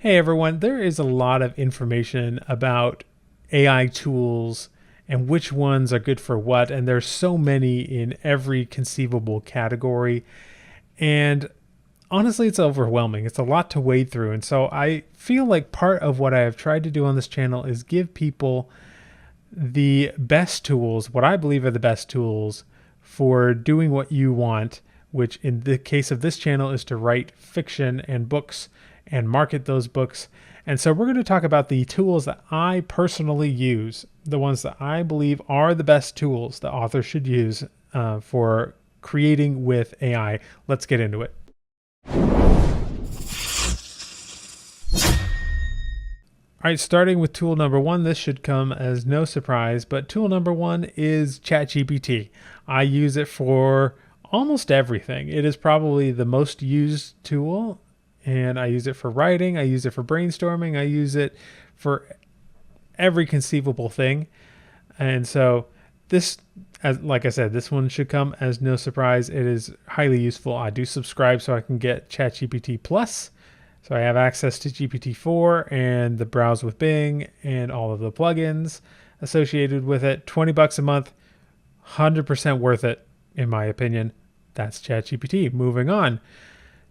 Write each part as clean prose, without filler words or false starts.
Hey everyone, there is a lot of information about AI tools and which ones are good for what, and there's so many in every conceivable category. And honestly, it's overwhelming. It's a lot to wade through. And so I feel like part of what I have tried to do on this channel is give people the best tools, what I believe are the best tools for doing what you want, which in the case of this channel is to write fiction and books and market those books. And so we're going to talk about the tools that I personally use, the ones that I believe are the best tools that authors should use for creating with AI. Let's get into it. All right, starting with tool number one, this should come as no surprise, but tool number one is ChatGPT. I use it for almost everything. It is probably the most used tool, and I use it for writing, I use it for brainstorming, I use it for every conceivable thing. And so this, like I said, this one should come as no surprise. It is highly useful. I do subscribe so I can get ChatGPT Plus. So I have access to GPT-4 and the Browse with Bing and all of the plugins associated with it. 20 bucks a month, 100% worth it, in my opinion. That's ChatGPT. Moving on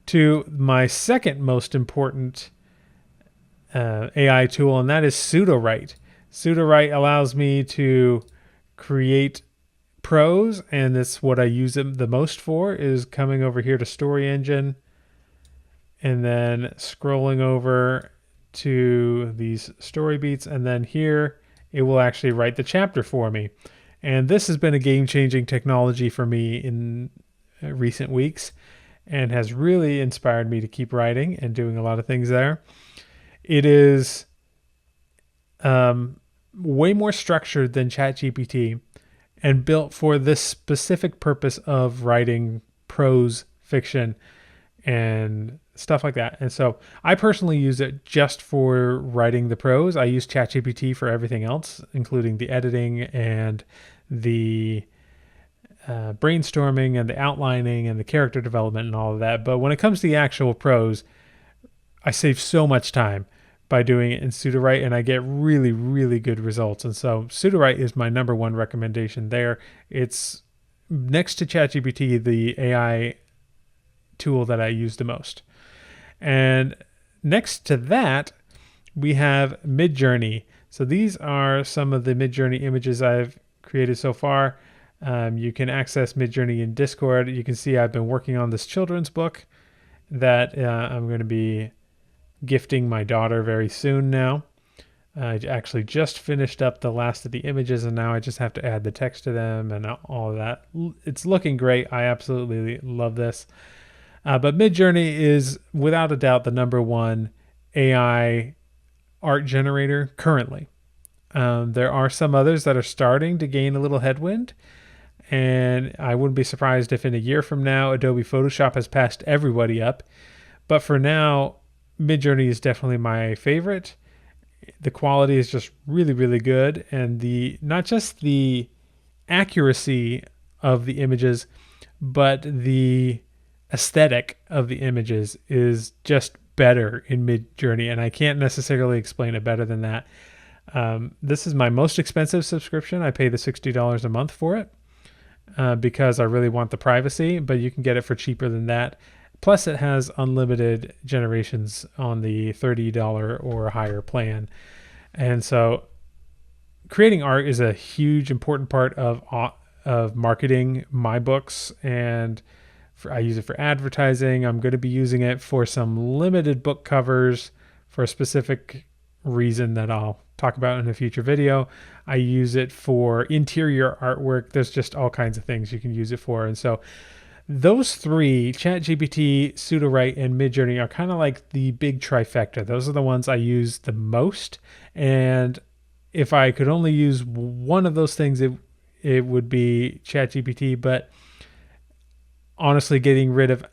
to my second most important AI tool, and that is PseudoWrite. PseudoWrite allows me to create prose, and that's what I use it the most for, is coming over here to Story Engine and then scrolling over to these story beats, and then here it will actually write the chapter for me. And this has been a game-changing technology for me in recent weeks and has really inspired me to keep writing and doing a lot of things there. It is way more structured than ChatGPT and built for this specific purpose of writing prose fiction and stuff like that. And so I personally use it just for writing the prose. I use ChatGPT for everything else, including the editing and the brainstorming and the outlining and the character development and all of that. But when it comes to the actual prose, I save so much time by doing it in PseudoWrite, and I get really, really good results. And so PseudoWrite is my number one recommendation there. It's next to ChatGPT, the AI tool that I use the most. And next to that, we have Midjourney. So these are some of the Midjourney images I've created so far. You can access Midjourney in Discord. You can see I've been working on this children's book that I'm going to be gifting my daughter very soon now. I actually just finished up the last of the images, and now I just have to add the text to them and all of that. It's looking great. I absolutely love this. But Midjourney is without a doubt the number one AI art generator currently. There are some others that are starting to gain a little headwind, and I wouldn't be surprised if in a year from now Adobe Photoshop has passed everybody up. But for now, Midjourney is definitely my favorite. The quality is just really, really good, and not just the accuracy of the images, but the aesthetic of the images is just better in Midjourney, and I can't necessarily explain it better than that. This is my most expensive subscription. I pay the $60 a month for it because I really want the privacy, but you can get it for cheaper than that. Plus, it has unlimited generations on the $30 or higher plan. And so creating art is a huge, important part of marketing my books, and I use it for advertising. I'm going to be using it for some limited book covers for a specific reason that I'll talk about in a future video. I use it for interior artwork. There's just all kinds of things you can use it for. And so those three, ChatGPT, PseudoWrite, and Midjourney, are kind of like the big trifecta. Those are the ones I use the most. And if I could only use one of those things, it would be ChatGPT. But honestly, getting rid of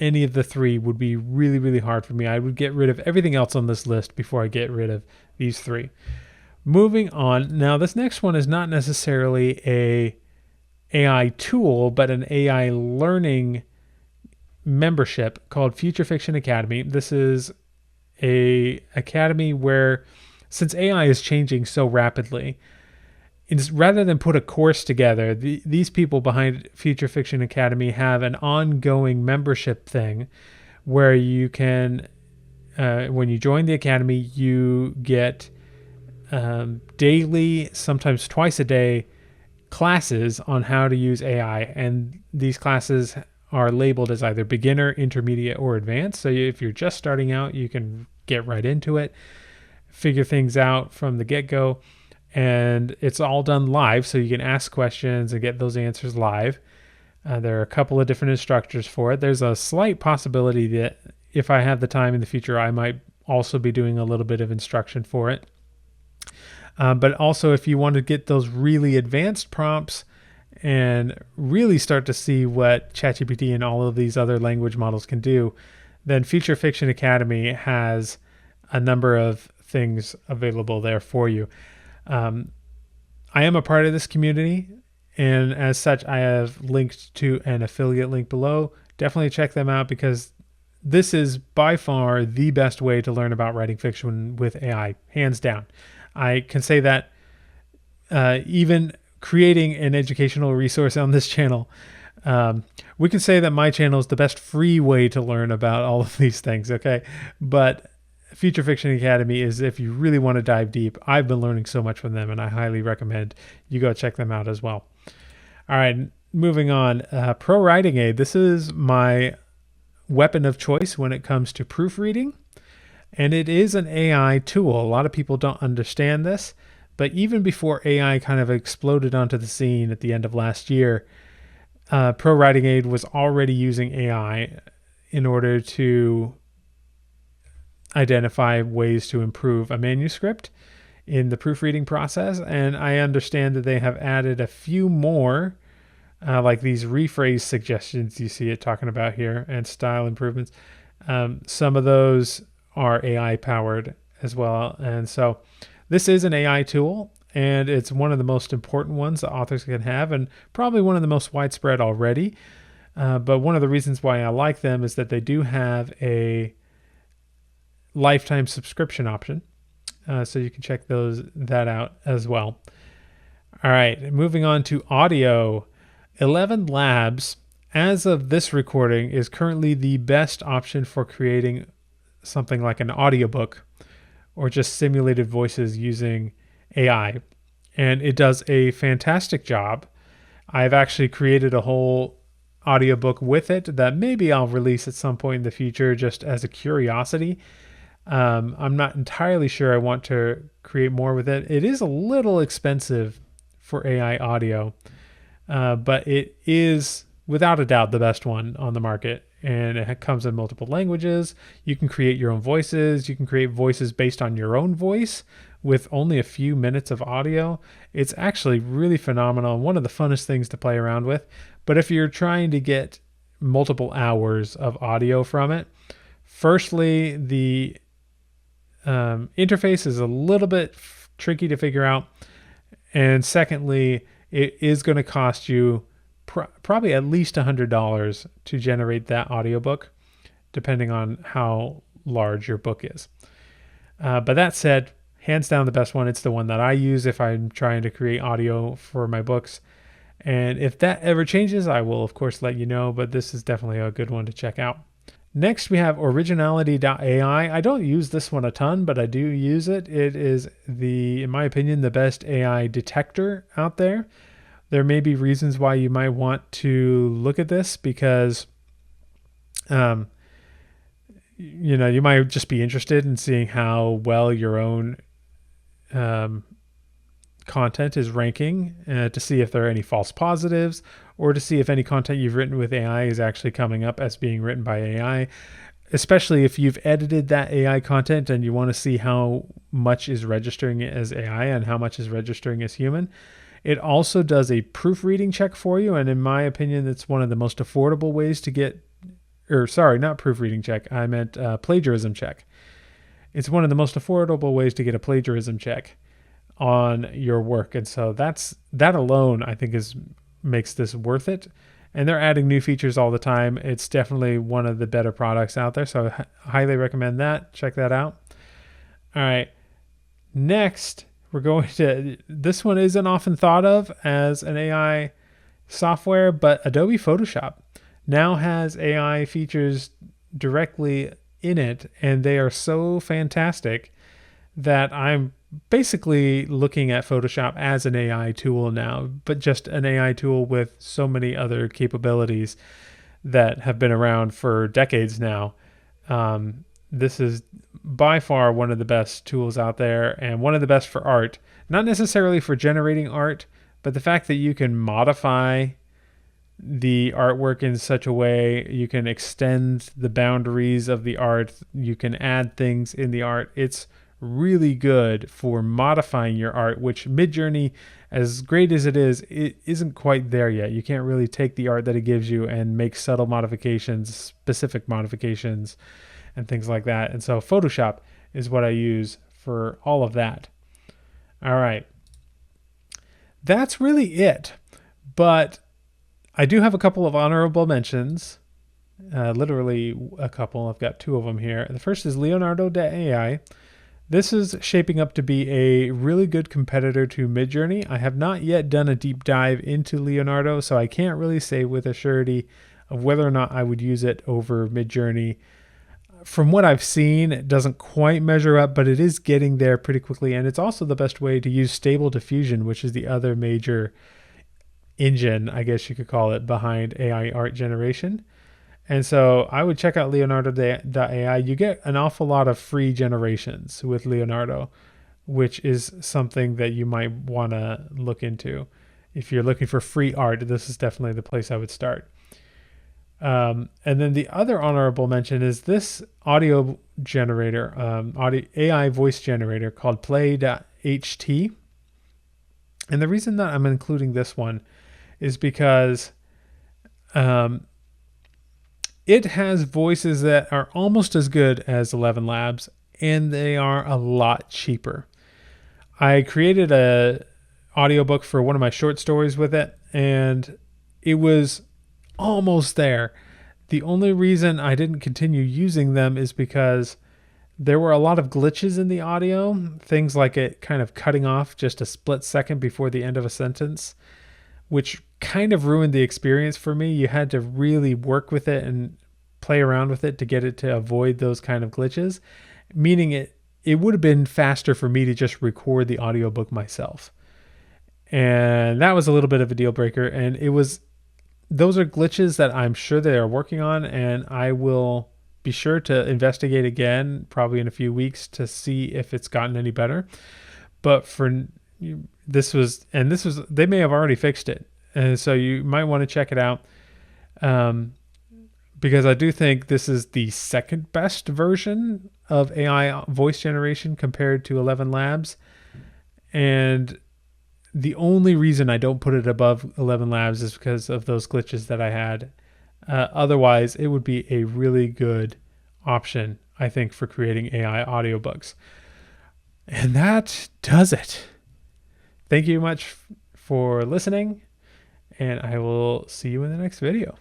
any of the three would be really, really hard for me. I would get rid of everything else on this list before I get rid of these three. Moving on. Now, this next one is not necessarily a AI tool, but an AI learning membership called Future Fiction Academy. This is a academy where, since AI is changing so rapidly, rather than put a course together, these people behind Future Fiction Academy have an ongoing membership thing where you can, when you join the academy, you get daily, sometimes twice a day, classes on how to use AI. And these classes are labeled as either beginner, intermediate, or advanced. So if you're just starting out, you can get right into it, figure things out from the get-go. And it's all done live, so you can ask questions and get those answers live. There are a couple of different instructors for it. There's a slight possibility that if I have the time in the future, I might also be doing a little bit of instruction for it. But also, if you want to get those really advanced prompts and really start to see what ChatGPT and all of these other language models can do, then Future Fiction Academy has a number of things available there for you. I am a part of this community, and as such, I have linked to an affiliate link below. Definitely check them out, because this is by far the best way to learn about writing fiction with AI, hands down. I can say that even creating an educational resource on this channel, we can say that my channel is the best free way to learn about all of these things, okay? But Future Fiction Academy is if you really want to dive deep. I've been learning so much from them, and I highly recommend you go check them out as well. All right, moving on. ProWritingAid. This is my weapon of choice when it comes to proofreading, and it is an AI tool. A lot of people don't understand this, but even before AI kind of exploded onto the scene at the end of last year, ProWritingAid was already using AI in order to identify ways to improve a manuscript in the proofreading process. And I understand that they have added a few more, like these rephrase suggestions you see it talking about here, and style improvements. Some of those are AI powered as well. And so this is an AI tool, and it's one of the most important ones that authors can have, and probably one of the most widespread already. But one of the reasons why I like them is that they do have a lifetime subscription option, so you can check that out as well. All right, moving on to Audio11 Labs. As of this recording, is currently the best option for creating something like an audiobook or just simulated voices using AI, and it does a fantastic job. I've actually created a whole audiobook with it that maybe I'll release at some point in the future, just as a curiosity. I'm not entirely sure I want to create more with it. It is a little expensive for AI audio, but it is without a doubt the best one on the market, and it comes in multiple languages. You can create your own voices. You can create voices based on your own voice with only a few minutes of audio. It's actually really phenomenal and one of the funnest things to play around with. But if you're trying to get multiple hours of audio from it, firstly, the interface is a little bit tricky to figure out, and secondly, it is going to cost you probably at least $100 to generate that audiobook, depending on how large your book is. But that said, hands down the best one. It's the one that I use if I'm trying to create audio for my books, and if that ever changes, I will of course let you know, but this is definitely a good one to check out. Next, we have Originality AI. I don't use this one a ton, but I do use it. It is in my opinion, the best AI detector out there. There may be reasons why you might want to look at this, because, you might just be interested in seeing how well your own content is ranking, to see if there are any false positives, or to see if any content you've written with AI is actually coming up as being written by AI, especially if you've edited that AI content and you want to see how much is registering it as AI and how much is registering as human. It also does a proofreading check for you, and in my opinion, it's one of the most affordable ways to get, or sorry, not proofreading check, I meant plagiarism check. It's one of the most affordable ways to get a plagiarism check on your work, and so that alone I think makes this worth it. and they're adding new features all the time. It's definitely one of the better products out there, so I highly recommend that. Check that out. All right, next we're going to, this one isn't often thought of as an AI software, but Adobe Photoshop now has AI features directly in it, and they are so fantastic that I'm basically looking at Photoshop as an AI tool now, but just an AI tool with so many other capabilities that have been around for decades now. This is by far one of the best tools out there, and one of the best for art. Not necessarily for generating art, but the fact that you can modify the artwork in such a way, you can extend the boundaries of the art, you can add things in the art. It's really good for modifying your art, which Midjourney, as great as it isn't quite there yet. You can't really take the art that it gives you and make subtle modifications, specific modifications, and things like that. And so Photoshop is what I use for all of that. All right. That's really it. But I do have a couple of honorable mentions. Literally a couple. I've got two of them here. The first is Leonardo AI. This is shaping up to be a really good competitor to Midjourney. I have not yet done a deep dive into Leonardo, so I can't really say with a surety of whether or not I would use it over Midjourney. From what I've seen, it doesn't quite measure up, but it is getting there pretty quickly. And it's also the best way to use Stable Diffusion, which is the other major engine, I guess you could call it, behind AI art generation. And so I would check out Leonardo AI. You get an awful lot of free generations with Leonardo, which is something that you might want to look into. If you're looking for free art, this is definitely the place I would start. And then the other honorable mention is this audio generator, audio AI voice generator called Play.ht. And the reason that I'm including this one is because it has voices that are almost as good as 11 Labs, and they are a lot cheaper. I created a audiobook for one of my short stories with it, and it was almost there. The only reason I didn't continue using them is because there were a lot of glitches in the audio, things like it kind of cutting off just a split second before the end of a sentence, which kind of ruined the experience for me. You had to really work with it and play around with it to get it to avoid those kind of glitches, meaning it would have been faster for me to just record the audiobook myself. And that was a little bit of a deal breaker. And those are glitches that I'm sure they are working on, and I will be sure to investigate again, probably in a few weeks, to see if it's gotten any better. But they may have already fixed it. And so you might want to check it out. Because I do think this is the second best version of AI voice generation compared to 11 Labs. And the only reason I don't put it above 11 Labs is because of those glitches that I had. Otherwise, it would be a really good option, I think, for creating AI audiobooks. And that does it. Thank you much for listening, and I will see you in the next video.